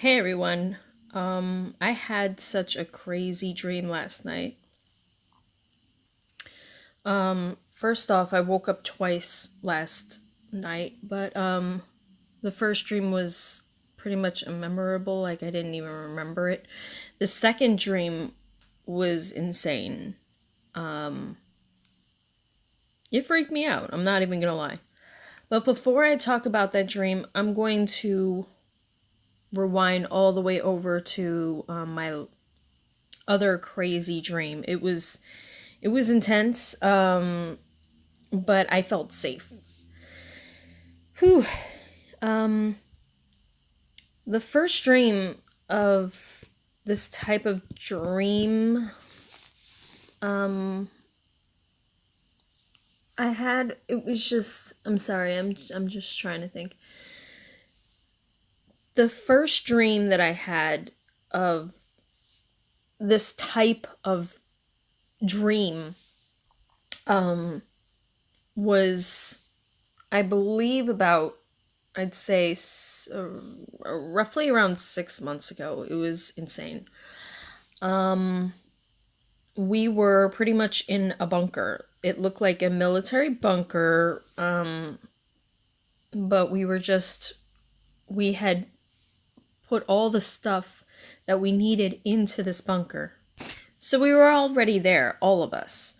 Hey everyone. I had such a crazy dream last night. First off, I woke up twice last night, but the first dream was pretty much immemorable, like I didn't even remember it. The second dream was insane. Um, it freaked me out. I'm not even gonna lie. But before I talk about that dream, I'm going to rewind all the way over to my other crazy dream. It was intense, but I felt safe. Whew. Um, the first dream of this type of dream, um, I had. It was just. I'm sorry. I'm just trying to think. The first dream that I had of this type of dream, um, was, I believe, about, I'd say roughly around 6 months ago. It was insane. Um, we were pretty much in a bunker. It looked like a military bunker, but we had put all the stuff that we needed into this bunker. So we were already there, all of us.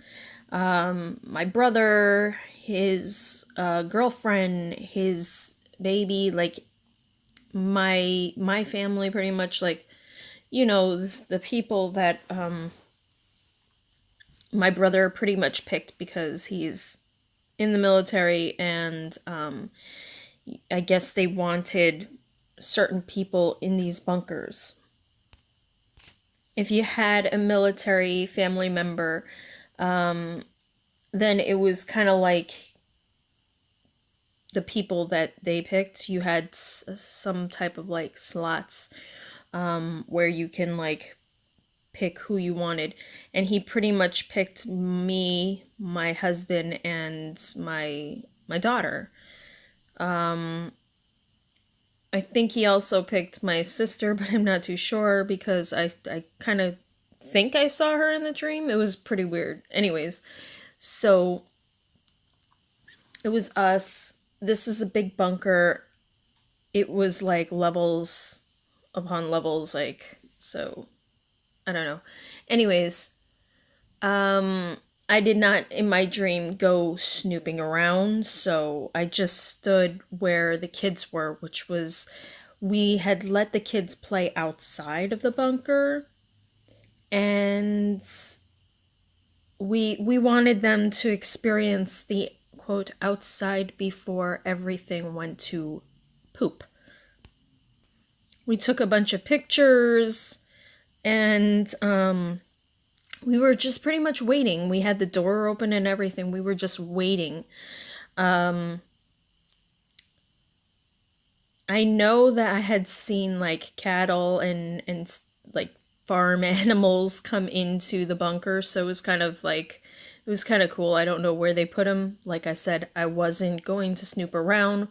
My brother, his girlfriend, his baby, like my family, pretty much, like, the people that my brother pretty much picked because he's in the military, and I guess they wanted certain people in these bunkers. If you had a military family member, then it was kind of like the people that they picked. You had some type of like slots, where you can like pick who you wanted, and he pretty much picked me, my husband, and my daughter. I think he also picked my sister, but I'm not too sure because I kind of think I saw her in the dream. It was pretty weird. Anyways, so it was us. This is a big bunker. It was like levels upon levels, like, so I don't know. Anyways, I did not in my dream go snooping around, so I just stood where the kids were, which was, we had let the kids play outside of the bunker, and we wanted them to experience the quote outside before everything went to poop. We took a bunch of pictures, and we were just pretty much waiting. We had the door open and everything. We were just waiting. Um, I know that I had seen like cattle and like farm animals come into the bunker, so it was kind of cool. I don't know where they put them. Like I said, I wasn't going to snoop around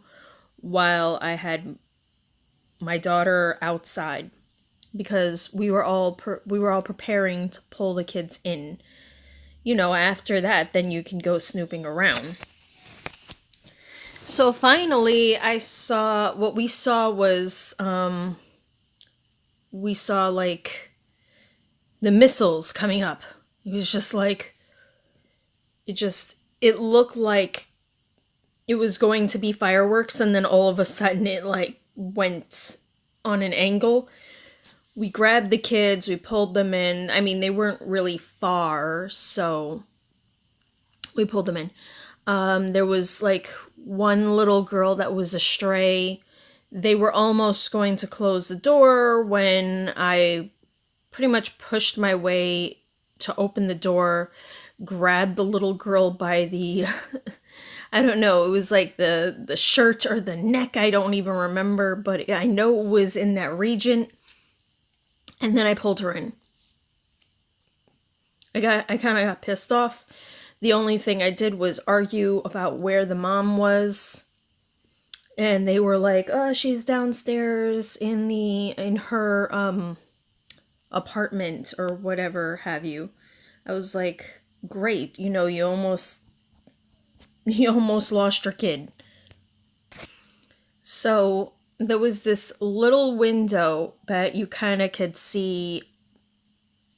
while I had my daughter outside because we were all preparing to pull the kids in. After that, then you can go snooping around. So finally, I saw what we saw was we saw like the missiles coming up. It was just like it looked like it was going to be fireworks, and then all of a sudden it like went on an angle. We grabbed the kids, we pulled them in. I mean, they weren't really far, so we pulled them in. There was like one little girl that was astray. They were almost going to close the door when I pretty much pushed my way to open the door, grabbed the little girl by the I don't know, it was like the shirt or the neck, I don't even remember, but I know it was in that region. And then I pulled her in. I kind of got pissed off. The only thing I did was argue about where the mom was. And they were like, oh, she's downstairs in her apartment or whatever have you. I was like, great, you know, you almost lost your kid. So there was this little window that you kind of could see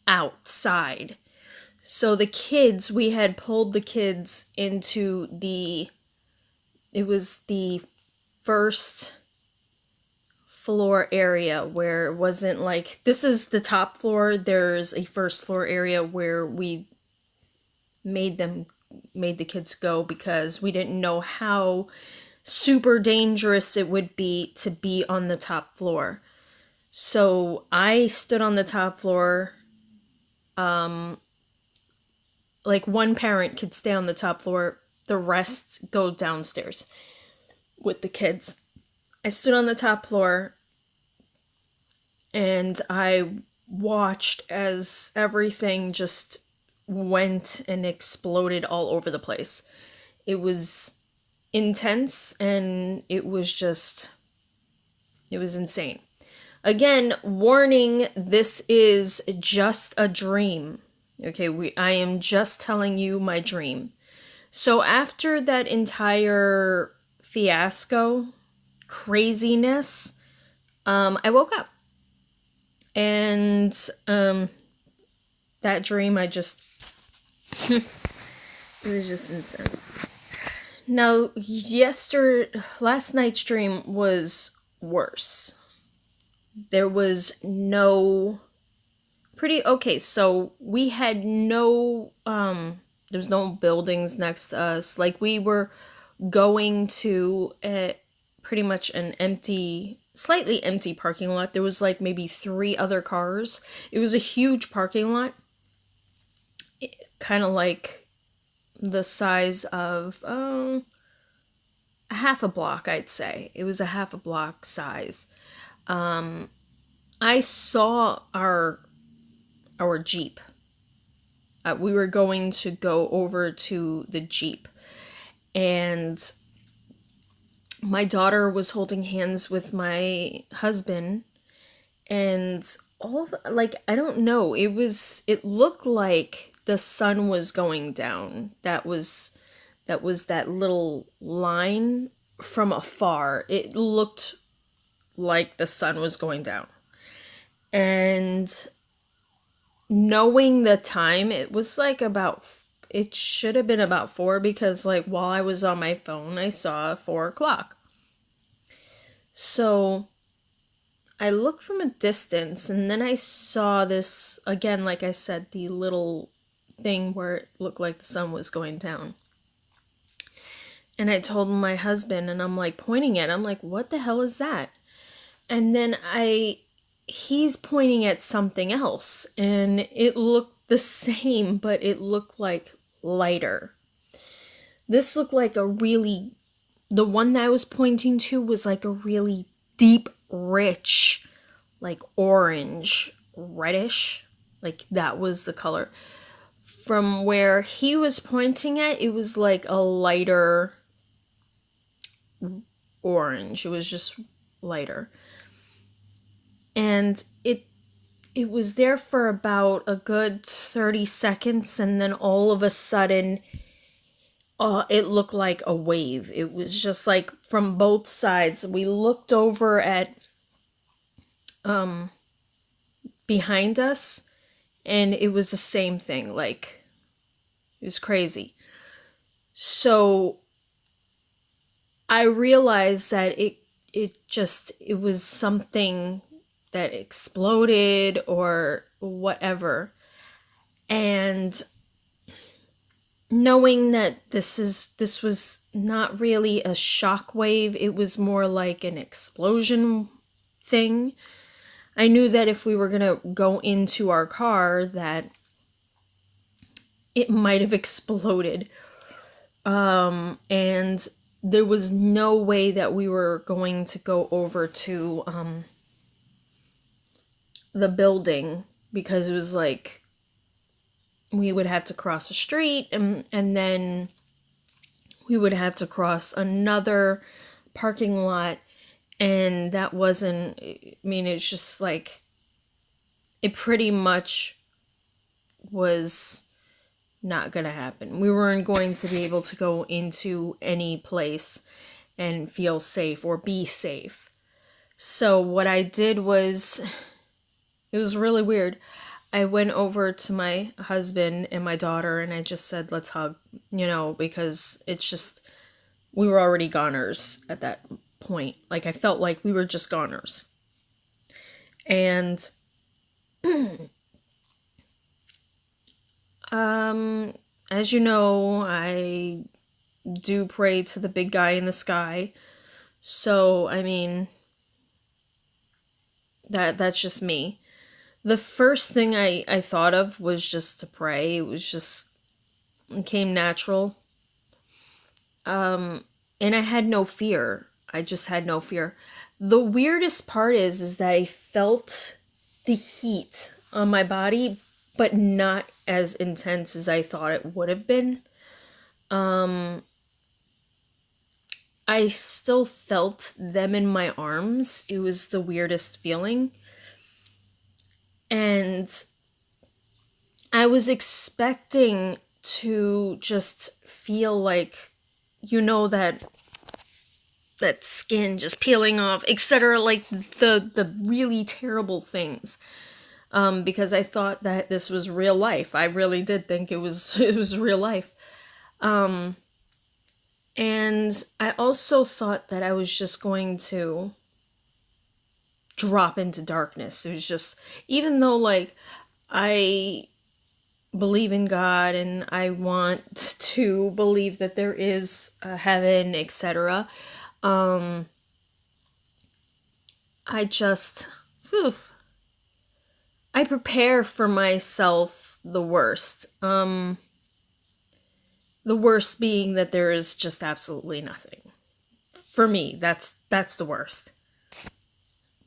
outside. So the kids, we had pulled the kids into it was the first floor area where it wasn't like, this is the top floor, there's a first floor area where we made the kids go because we didn't know how super dangerous it would be to be on the top floor. So I stood on the top floor. Like one parent could stay on the top floor, the rest go downstairs with the kids. I stood on the top floor and I watched as everything just went and exploded all over the place. It was intense and it was insane. Again, warning, this is just a dream. Okay, I am just telling you my dream. So after that entire fiasco, craziness, I woke up. And that dream, it was just insane. Now, last night's dream was worse. There was so we had there's no buildings next to us. Like, we were going to pretty much an slightly empty parking lot. There was like maybe 3 other cars. It was a huge parking lot. Kind of like the size of a half a block, I'd say. It was a half a block size. I saw our Jeep. We were going to go over to the Jeep, and my daughter was holding hands with my husband, and I don't know, it looked like the sun was going down. That was that little line from afar. It looked like the sun was going down. And knowing the time, it should have been about 4, because like while I was on my phone, I saw 4 o'clock. So I looked from a distance, and then I saw this, again, like I said, the little thing where it looked like the sun was going down. And I told my husband, and I'm like pointing at it, I'm like, what the hell is that? And then he's pointing at something else, and it looked the same, but it looked like lighter. This looked like the one that I was pointing to was like a really deep, rich, like orange, reddish, like that was the color. From where he was pointing at, it was like a lighter orange. It was just lighter. And it was there for about a good 30 seconds, and then all of a sudden, it looked like a wave. It was just like from both sides. We looked over at behind us, and it was the same thing. Like, it was crazy. So I realized that it was something that exploded or whatever. And knowing that this was not really a shockwave, it was more like an explosion thing. I knew that if we were gonna go into our car, that it might have exploded. And there was no way that we were going to go over to the building, because it was like we would have to cross a street, and then we would have to cross another parking lot, and that wasn't, I mean, it's just like, it pretty much was not gonna happen. We weren't going to be able to go into any place and feel safe or be safe. So what I did was, it was really weird. I went over to my husband and my daughter and I just said, let's hug, because it's just, we were already goners at that point. Like, I felt like we were just goners. And, as you know, I do pray to the big guy in the sky. So, I mean, that's just me. The first thing I thought of was just to pray. It came natural. And I had no fear. I just had no fear. The weirdest part is that I felt the heat on my body, but not as intense as I thought it would have been. I still felt them in my arms. It was the weirdest feeling. And I was expecting to just feel like, that skin just peeling off, etc., like the really terrible things. Because I thought that this was real life. I really did think it was real life. And I also thought that I was just going to drop into darkness. It was just, even though, like, I believe in God and I want to believe that there is a heaven, etc., I just, I prepare for myself the worst. The worst being that there is just absolutely nothing. For me, that's the worst.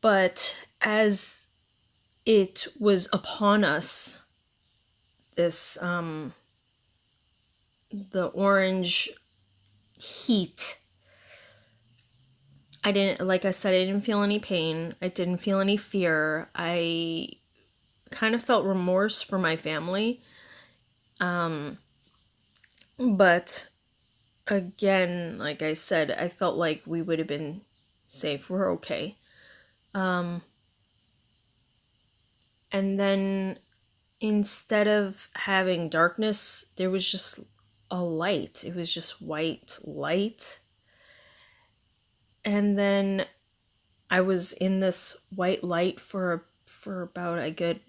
But as it was upon us, this, the orange heat, like I said, I didn't feel any pain. I didn't feel any fear. I kind of felt remorse for my family. But again, like I said, I felt like we would have been safe. We're okay. And then instead of having darkness, there was just a light. It was just white light. And then I was in this white light for about a good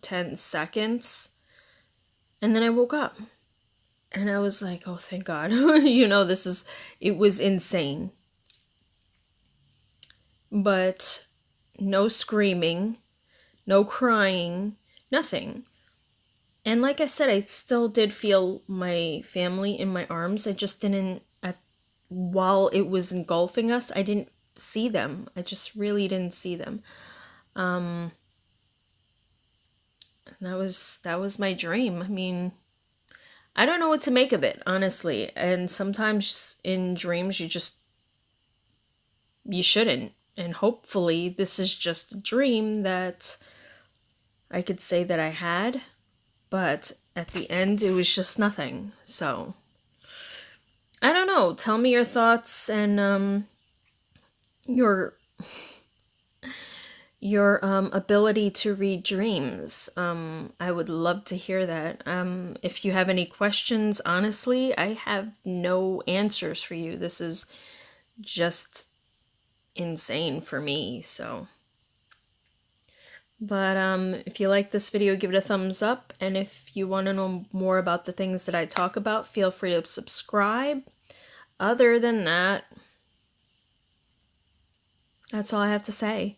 10 seconds. And then I woke up. And I was like, oh, thank God. It was insane. But no screaming, no crying, nothing. And like I said, I still did feel my family in my arms. I just didn't, while it was engulfing us, I didn't see them. I just really didn't see them. And that was my dream. I mean, I don't know what to make of it, honestly. And sometimes in dreams, you shouldn't. And hopefully this is just a dream that I could say that I had. But at the end, it was just nothing. So, I don't know. Tell me your thoughts and your ability to read dreams. I would love to hear that. If you have any questions, honestly, I have no answers for you. This is just insane for me, so. But if you like this video, give it a thumbs up, and if you want to know more about the things that I talk about, feel free to subscribe. Other than that, that's all I have to say.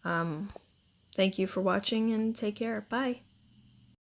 Thank you for watching and take care. Bye.